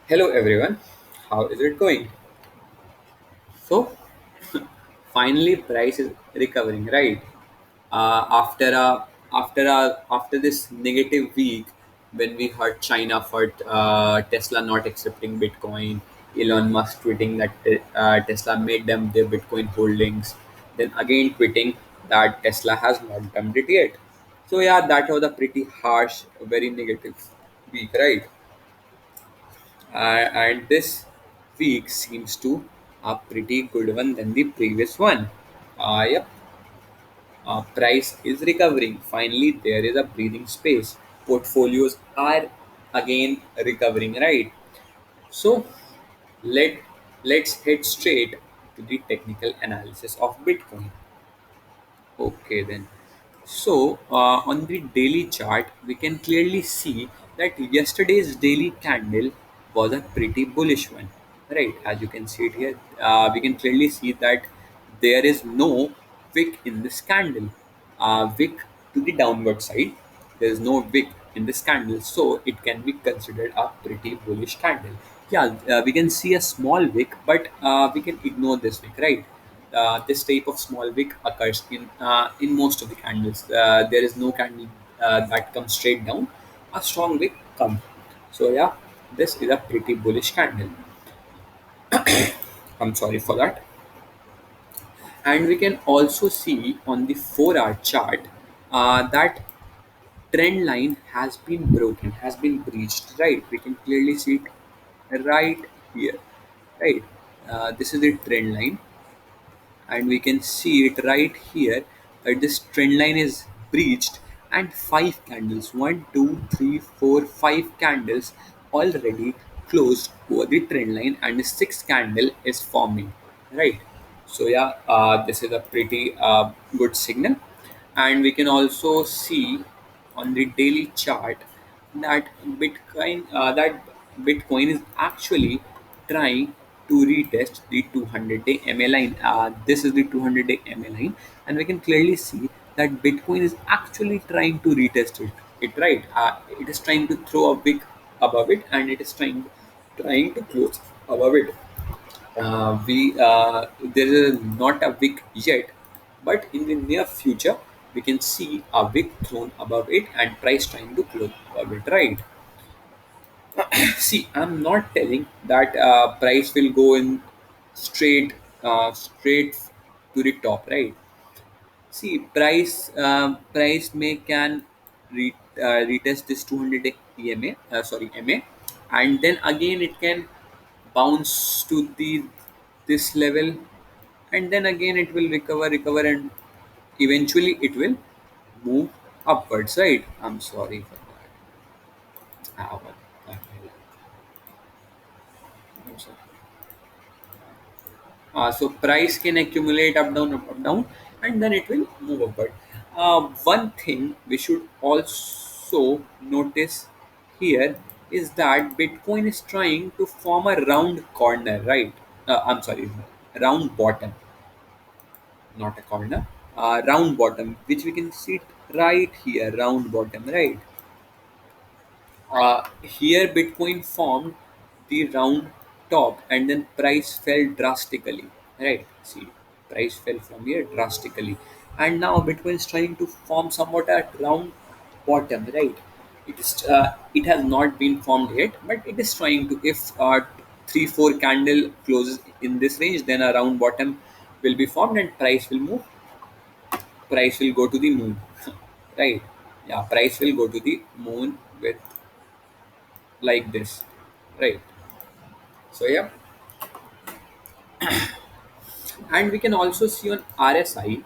Hello everyone, how is it going? So, finally, price is recovering, right? After this negative week when we heard China for Tesla not accepting Bitcoin, Elon Musk tweeting that Tesla made them their Bitcoin holdings, then again tweeting that Tesla has not done it yet. So yeah, that was a pretty harsh, very negative week, right? And this week seems to a pretty good one than the previous one. Yep, price is recovering. Finally, there is a breathing space. Portfolios are again recovering, right? So let let's head straight to the technical analysis of Bitcoin. Okay, then. So, on the daily chart, we can clearly see that yesterday's daily candle was a pretty bullish one, right? As you can see it here, we can clearly see that there is no wick in this candle. Wick to the downward side, there is no wick in this candle, so it can be considered a pretty bullish candle. Yeah, we can see a small wick, but we can ignore this wick, right? This type of small wick occurs in most of the candles. There is no candle that comes straight down. A strong wick comes. So yeah, this is a pretty bullish candle. I'm sorry for that. And we can also see on the 4-hour chart that trend line has been broken, has been breached. Right, we can clearly see it right here. Right, this is the trend line and we can see it right here that this trend line is breached and five candles, one two three four five candles already closed over the trend line and the sixth candle is forming, right? So yeah, this is a pretty good signal. And we can also see on the daily chart that Bitcoin is actually trying to retest the 200-day MA line. This is the 200-day MA line, and we can clearly see that Bitcoin is actually trying to retest it, right? It is trying to throw a wick above it, and it is trying to close above it. We There is not a wick yet, but in the near future we can see a wick thrown above it and price trying to close above it, right? See, I'm not telling that price will go in straight to the top, right? See, price may can retest this 200 EMA, sorry MA, and then again it can bounce to the this level, and then again it will recover, and eventually it will move upwards, right? I'm sorry for that. What the hell? I'm sorry. So price can accumulate up down, and then it will move upward. One thing we should also notice here is that Bitcoin is trying to form a round corner, right? I'm sorry, round bottom, not a corner. Round bottom, which we can see it right here, round bottom, right? Here Bitcoin formed the round top and then price fell drastically. Right? See, price fell from here drastically. And now Bitcoin is trying to form somewhat a round bottom, right? It has not been formed yet, but it is trying to. If 3 4 candle closes in this range, then a round bottom will be formed and price will move. Price will go to the moon, right? Yeah, price will go to the moon with like this, right? So yeah, and we can also see on RSI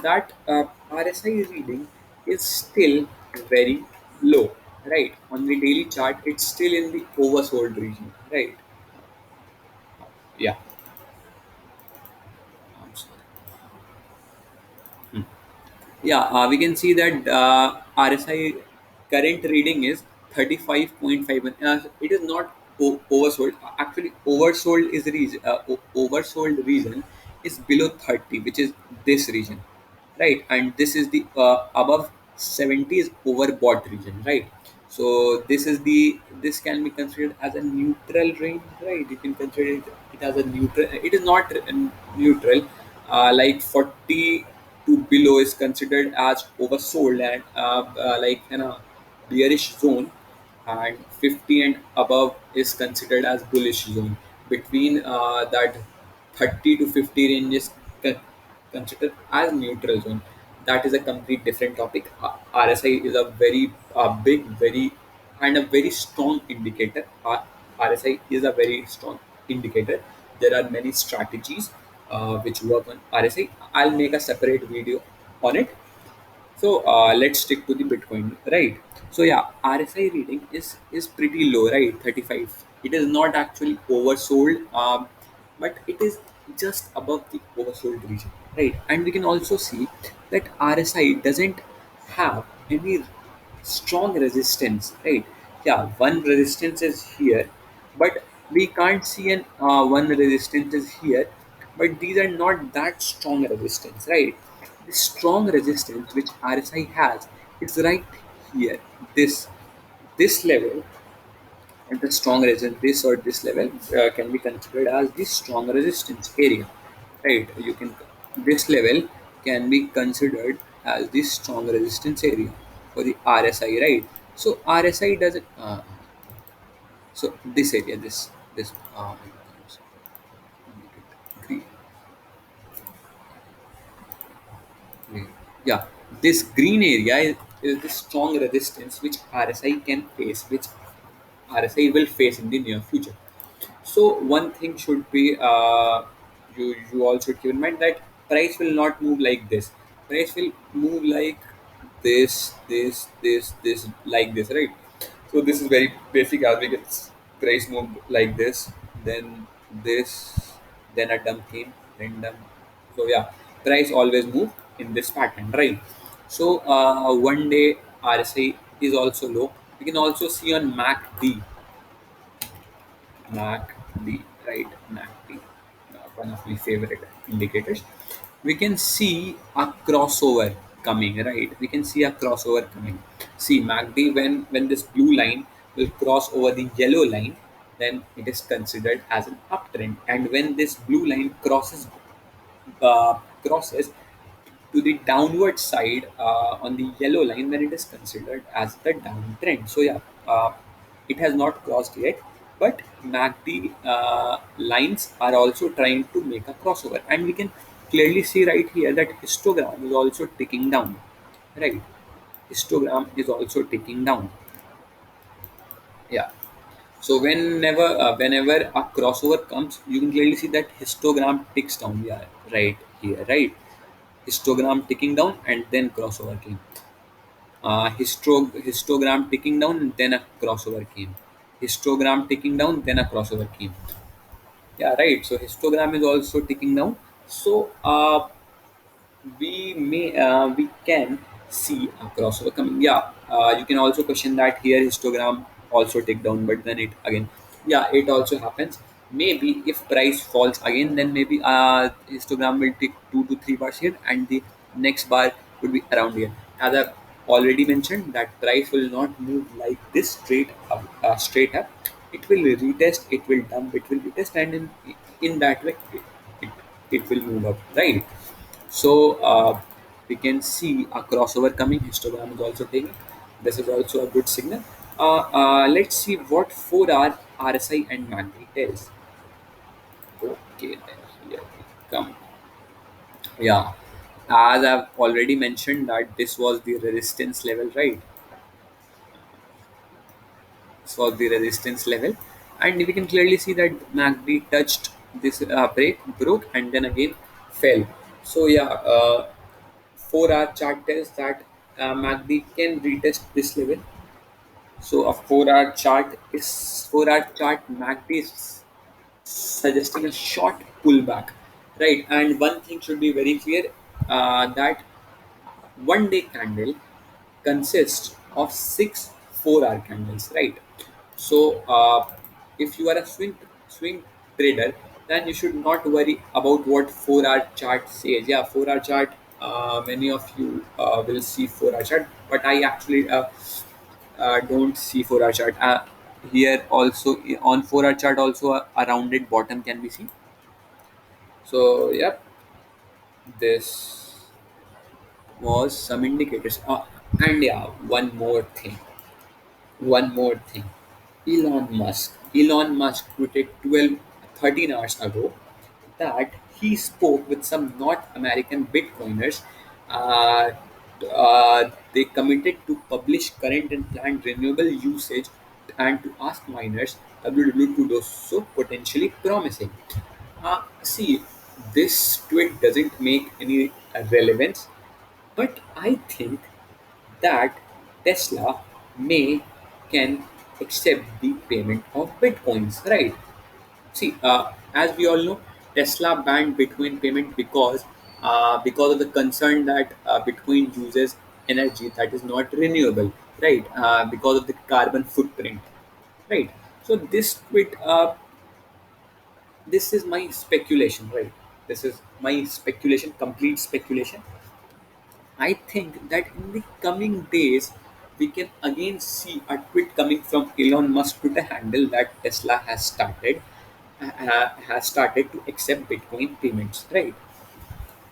that RSI reading is still very low, right? On the daily chart it's still in the oversold region, right? Yeah, I'm sorry. Yeah, we can see that RSI current reading is 35.5. It is not oversold. Actually, oversold is oversold region is below 30, which is this region, right? And this is the above 70 is overbought region, right? So this can be considered as a neutral range, right? You can consider it as a neutral. It is not neutral. Like 40 to below is considered as oversold, and like bearish zone, and 50 and above is considered as bullish zone. Between that 30 to 50 range is considered as neutral zone. That is a complete different topic. RSI is a very big, very and a very strong indicator. RSI is a very strong indicator. There are many strategies which work on RSI. I'll make a separate video on it. So let's stick to the Bitcoin, right? So yeah, RSI reading is pretty low, right? 35. It is not actually oversold, but it is just above the oversold region, right? And we can also see that RSI doesn't have any strong resistance, right? Yeah, one resistance is here, but we can't see an one resistance is here, but these are not that strong resistance, right? The strong resistance which RSI has is right here, this level, and the strong resistance, this or this level can be considered as the strong resistance area, right? You can this level can be considered as the strong resistance area for the RSI, right? So RSI doesn't. So this area, this green, green. Yeah, this green area is the strong resistance which RSI can face, which RSI will face in the near future. So one thing should be you all should keep in mind that price will not move like this. Price will move like this, like this, right? So this is very basic algorithms. Price move like then this, then a dump came, then dump. So yeah, price always move in this pattern, right? So one day RSI is also low. We can also see on MACD, MACD, right? MACD, one of my favorite indicators. We can see a crossover coming, right? We can see a crossover coming. See MACD, when this blue line will cross over the yellow line, then it is considered as an uptrend. And when this blue line crosses to the downward side on the yellow line, then it is considered as the downtrend. So yeah, it has not crossed yet, but MACD lines are also trying to make a crossover, and we can clearly see right here that histogram is also ticking down, right? Histogram is also ticking down. Yeah. So whenever a crossover comes, you can clearly see that histogram ticks down. Yeah, right here, right? Histogram ticking down, and then crossover came. Histogram ticking down, and then a crossover came. Histogram ticking down, then a crossover came. Yeah, right. So histogram is also ticking down. So we can see a crossover coming. Yeah, you can also question that here histogram also tick down, but then it again, yeah, it also happens. Maybe if price falls again, then maybe histogram will tick 2 to 3 bars here, and the next bar would be around here. As I've already mentioned, that price will not move like this straight up. It will retest, it will dump, it will retest, and in that way, it, it will move up, right? So we can see a crossover coming. Histogram is also taking. This is also a good signal. Let's see what 4-hour RSI and MACD tells. Okay, then here we come. Yeah, as I've already mentioned that this was the resistance level, right? This was the resistance level, and we can clearly see that MACD touched this broke, and then again fell. So yeah, 4-hour chart tells that MACD can retest this level. So a 4-hour chart MACD is suggesting a short pullback, right? And one thing should be very clear, that one day candle consists of 6 4-hour candles, right? So if you are a swing trader, then you should not worry about what 4-hour chart says. Yeah, 4-hour chart. Many of you will see 4-hour chart, but I actually don't see 4-hour chart. Here also on 4-hour chart also a rounded bottom can be seen. So yep, this was some indicators. And yeah, one more thing. Elon Musk tweeted 13 hours ago that he spoke with some North American Bitcoiners. Uh, they committed to publish current and planned renewable usage and to ask miners WW to do so, potentially promising. See, this tweet doesn't make any relevance, but I think that Tesla may can accept the payment of bitcoins, right? See, as we all know, Tesla banned Bitcoin payment because of the concern that Bitcoin uses energy that is not renewable, right? Because of the carbon footprint, right? So this is my speculation, right? This is my speculation, complete speculation. I think that in the coming days, we can again see a tweet coming from Elon Musk Twitter handle that Tesla has started to accept Bitcoin payments. Right.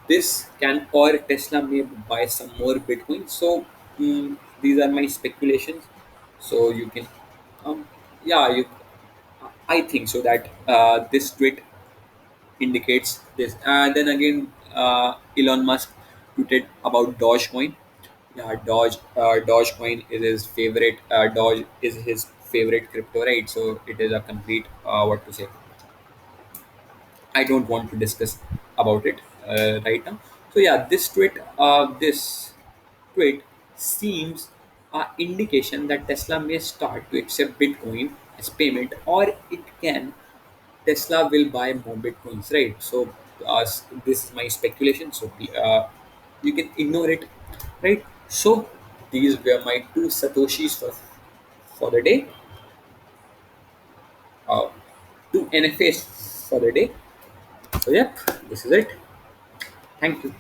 This can or Tesla may buy some more Bitcoin. So these are my speculations. So you can, um, yeah, you. I think so that this tweet indicates this. And then again, Elon Musk tweeted about Dogecoin. Yeah, Dogecoin is his favorite. Doge is his favorite crypto, right? So it is a complete what to say. I don't want to discuss about it right now. So yeah, this tweet seems an indication that Tesla may start to accept Bitcoin as payment, or it can Tesla will buy more bitcoins, right? So this is my speculation. So you can ignore it, right? So these were my two satoshis for the day, uh, two NFAs for the day. So yep, this is it. Thank you.